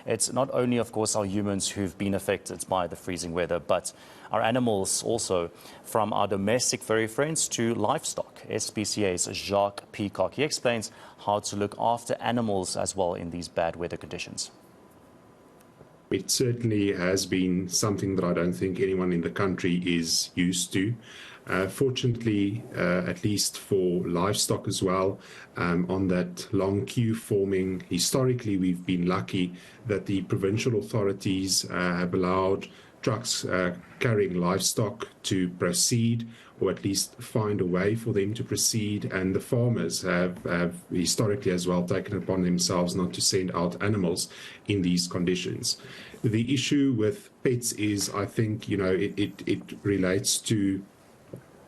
It's not only, of course, our humans who've been affected by the freezing weather, but our animals also, from our domestic furry friends to livestock. SPCA's Jacques Peacock, he explains how to look after animals as well in these bad weather conditions. It certainly has been something that I don't think anyone in the country is used to. Fortunately, at least for livestock as well, on that long queue forming, historically we've been lucky that the provincial authorities have allowed trucks carrying livestock to proceed, or at least find a way for them to proceed, and the farmers have historically as well taken upon themselves not to send out animals in these conditions. The issue with pets is, I think, it relates to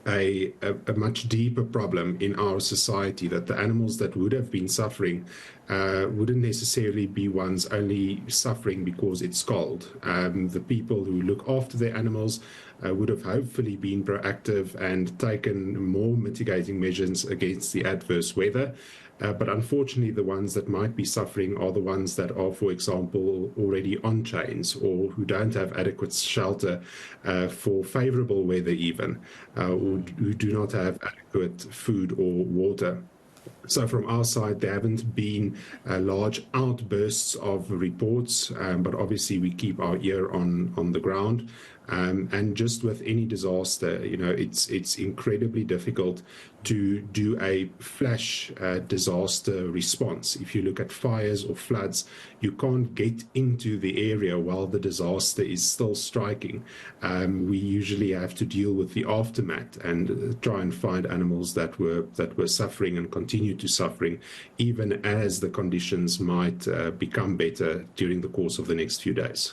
a much deeper problem in our society, that the animals that would have been suffering wouldn't necessarily be ones only suffering because it's cold. The people who look after their animals would have hopefully been proactive and taken more mitigating measures against the adverse weather. But unfortunately, the ones that might be suffering are the ones that are, for example, already on chains, or who don't have adequate shelter for favorable weather even, or who do not have adequate food or water. So from our side, there haven't been large outbursts of reports, but obviously we keep our ear on the ground. And just with any disaster, it's incredibly difficult to do a flash disaster response. If you look at fires or floods, you can't get into the area while the disaster is still striking. We usually have to deal with the aftermath and try and find animals that were suffering and continue to suffering, even as the conditions might become better during the course of the next few days.